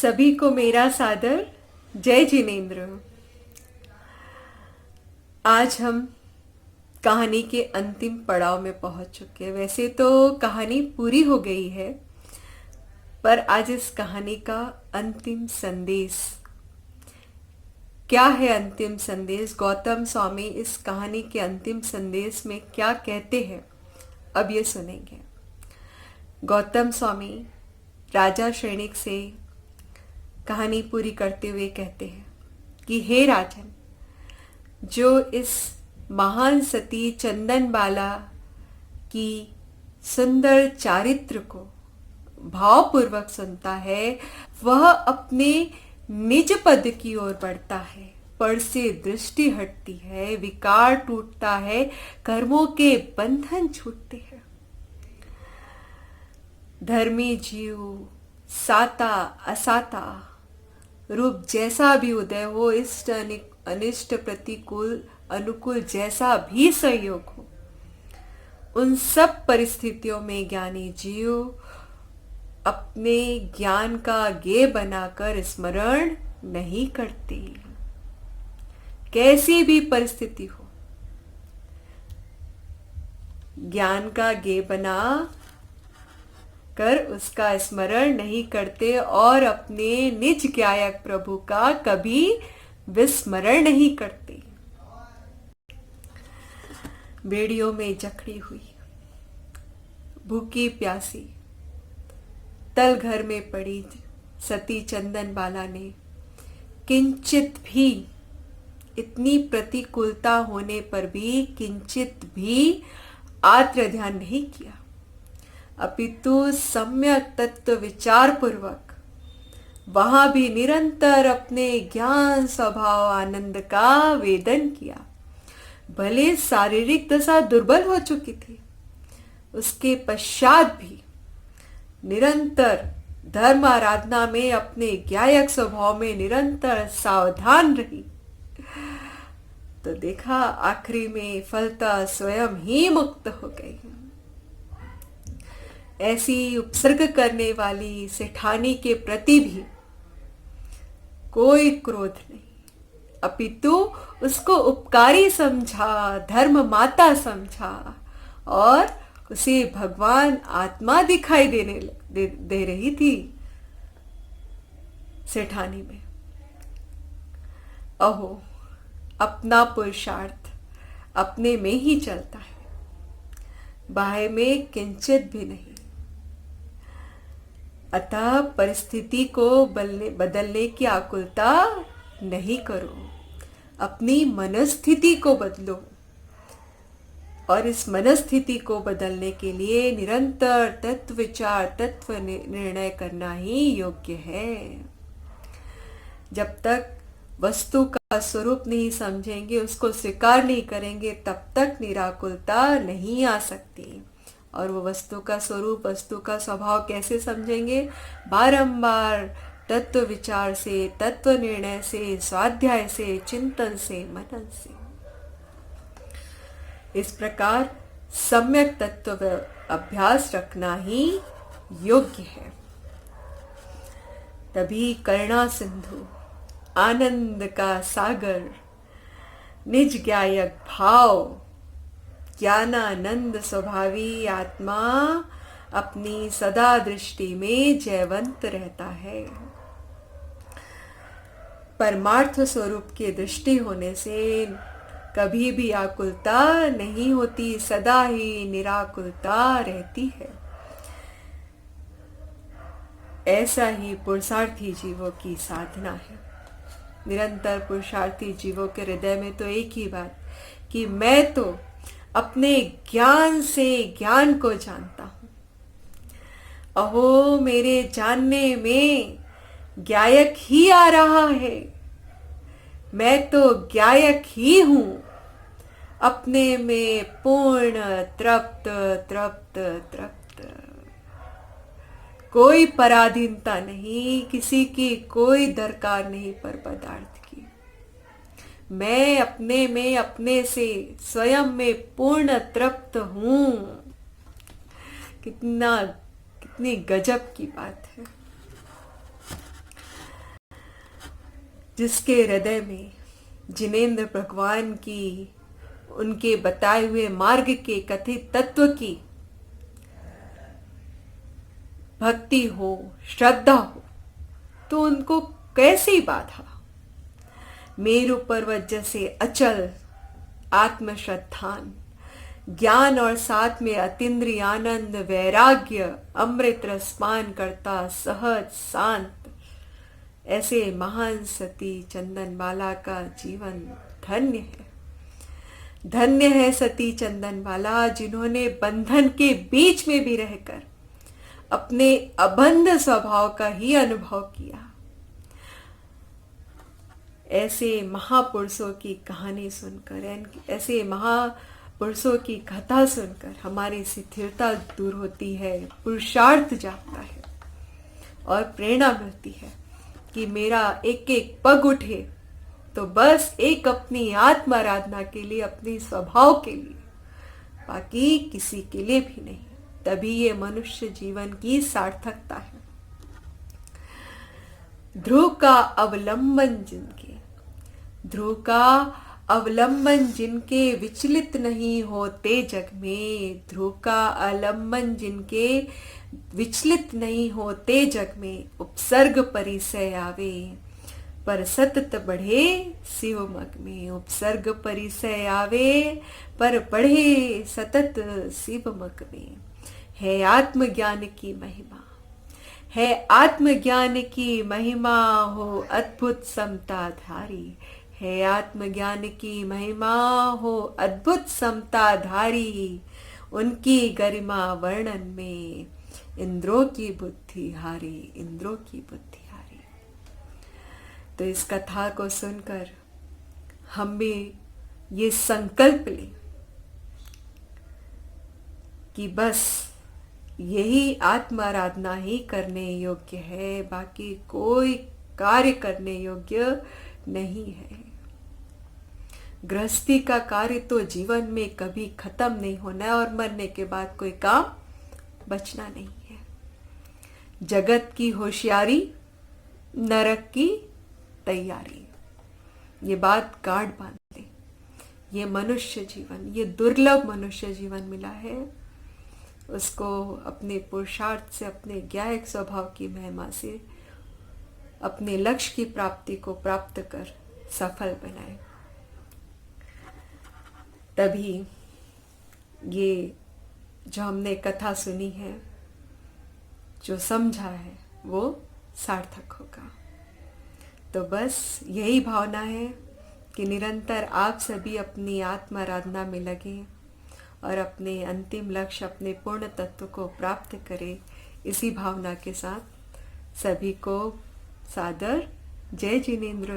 सभी को मेरा सादर जय जिनेन्द्र। आज हम कहानी के अंतिम पड़ाव में पहुंच चुके हैं। वैसे तो कहानी पूरी हो गई है, पर आज इस कहानी का अंतिम संदेश क्या है? अंतिम संदेश गौतम स्वामी इस कहानी के अंतिम संदेश में क्या कहते हैं, अब ये सुनेंगे। गौतम स्वामी राजा श्रेणिक से कहानी पूरी करते हुए कहते हैं कि हे राजन, जो इस महान सती चंदनबाला की सुंदर चारित्र को भावपूर्वक सुनता है, वह अपने निज पद की ओर बढ़ता है, पर से दृष्टि हटती है, विकार टूटता है, कर्मों के बंधन छूटते हैं। धर्मी जीव साता असाता रूप जैसा भी उदय हो, इष्ट अनिष्ट प्रतिकूल अनुकूल जैसा भी संयोग हो, उन सब परिस्थितियों में ज्ञानी जीव अपने ज्ञान का गेय बनाकर स्मरण नहीं करते। कैसी भी परिस्थिति हो, ज्ञान का गेय बना कर उसका स्मरण नहीं करते और अपने निज ज्ञायक प्रभु का कभी विस्मरण नहीं करते। बेड़ियों में जकड़ी हुई भूखी प्यासी तल घर में पड़ी सती चंदनबाला ने किंचित भी, इतनी प्रतिकूलता होने पर भी किंचित भी आत्र ध्यान नहीं किया, अपितु सम्यक तत्व विचार पूर्वक वहां भी निरंतर अपने ज्ञान स्वभाव आनंद का वेदन किया। भले शारीरिक दशा दुर्बल हो चुकी थी, उसके पश्चात भी निरंतर धर्म आराधना में अपने ज्ञायक स्वभाव में निरंतर सावधान रही, तो देखा आखिरी में फलता स्वयं ही मुक्त हो गई। ऐसी उपसर्ग करने वाली सेठानी के प्रति भी कोई क्रोध नहीं, अपितु उसको उपकारी समझा, धर्म माता समझा और उसे भगवान आत्मा दिखाई दे रही थी सेठानी में। अहो, अपना पुरुषार्थ अपने में ही चलता है, बाह्य में किंचित भी नहीं। अतः परिस्थिति को बदलने की आकुलता नहीं करो, अपनी मनस्थिति को बदलो, और इस मनस्थिति को बदलने के लिए निरंतर तत्व विचार तत्व निर्णय करना ही योग्य है। जब तक वस्तु का स्वरूप नहीं समझेंगे, उसको स्वीकार नहीं करेंगे, तब तक निराकुलता नहीं आ सकती। और वो वस्तु का स्वरूप, वस्तु का स्वभाव कैसे समझेंगे? बारंबार तत्व विचार से, तत्व निर्णय से, स्वाध्याय से, चिंतन से, मनन से। इस प्रकार सम्यक तत्व अभ्यास रखना ही योग्य है। तभी करुणा सिंधु, आनंद का सागर, निज ज्ञायक भाव, ज्ञानानंद स्वभावी आत्मा अपनी सदा दृष्टि में जयवंत रहता है। परमार्थ स्वरूप की दृष्टि होने से कभी भी आकुलता नहीं होती, सदा ही निराकुलता रहती है। ऐसा ही पुरुषार्थी जीवों की साधना है। निरंतर पुरुषार्थी जीवों के हृदय में तो एक ही बात कि मैं तो अपने ज्ञान से ज्ञान को जानता हूं। अहो, मेरे जानने में ज्ञायक ही आ रहा है, मैं तो ज्ञायक ही हूं, अपने में पूर्ण तृप्त तृप्त तृप्त, कोई पराधीनता नहीं, किसी की कोई दरकार नहीं पर पदार्थ की। मैं अपने में अपने से स्वयं में पूर्ण तृप्त हूं। कितनी गजब की बात है। जिसके हृदय में जिनेंद्र भगवान की, उनके बताए हुए मार्ग के कथित तत्व की भक्ति हो, श्रद्धा हो, तो उनको कैसी बाधा। मेरु पर्वत जैसे अचल आत्मश्रद्धान, ज्ञान और साथ में अतीन्द्रिय आनंद, वैराग्य, अमृत रसपान करता सहज शांत, ऐसे महान सती चंदनबाला का जीवन धन्य है। धन्य है सती चंदनबाला, जिन्होंने बंधन के बीच में भी रहकर अपने अबंध स्वभाव का ही अनुभव किया। ऐसे महापुरुषों की कहानी सुनकर, ऐसे महापुरुषों की कथा सुनकर हमारी शिथिलता दूर होती है, पुरुषार्थ जागता है और प्रेरणा मिलती है कि मेरा एक एक पग उठे तो बस एक अपनी आत्म आराधना के लिए, अपनी स्वभाव के लिए, बाकी किसी के लिए भी नहीं। तभी ये मनुष्य जीवन की सार्थकता है। ध्रुव का अवलंबन जिनके, ध्रुव का अवलंबन जिनके विचलित नहीं होते जग में, ध्रुव का अवलंबन जिनके विचलित नहीं होते जग में, उपसर्ग परिसय आवे पर सतत बढ़े शिव मग में। उपसर्ग परिसय आवे पर बढ़े सतत शिव मग में। है आत्मज्ञान की महिमा, है आत्मज्ञान की महिमा, हो अद्भुत समता धारी। है आत्मज्ञान की महिमा, हो अद्भुत समता धारी। उनकी गरिमा वर्णन में इंद्रों की बुद्धि हारी, इंद्रों की बुद्धि हारी। तो इस कथा को सुनकर हम भी ये संकल्प लें कि बस यही आत्म आराधना ही करने योग्य है, बाकी कोई कार्य करने योग्य नहीं है। गृहस्थी का कार्य तो जीवन में कभी खत्म नहीं होना है और मरने के बाद कोई काम बचना नहीं है। जगत की होशियारी, नरक की तैयारी, ये बात गाढ़ बांध ले। ये मनुष्य जीवन, ये दुर्लभ मनुष्य जीवन मिला है, उसको अपने पुरुषार्थ से, अपने ज्ञायक स्वभाव की महिमा से अपने लक्ष्य की प्राप्ति को प्राप्त कर सफल बनाए। तभी ये जो हमने कथा सुनी है, जो समझा है, वो सार्थक होगा। तो बस यही भावना है कि निरंतर आप सभी अपनी आत्म आराधना में लगे और अपने अंतिम लक्ष्य, अपने पूर्ण तत्व को प्राप्त करें। इसी भावना के साथ सभी को सादर जय जिनेंद्र।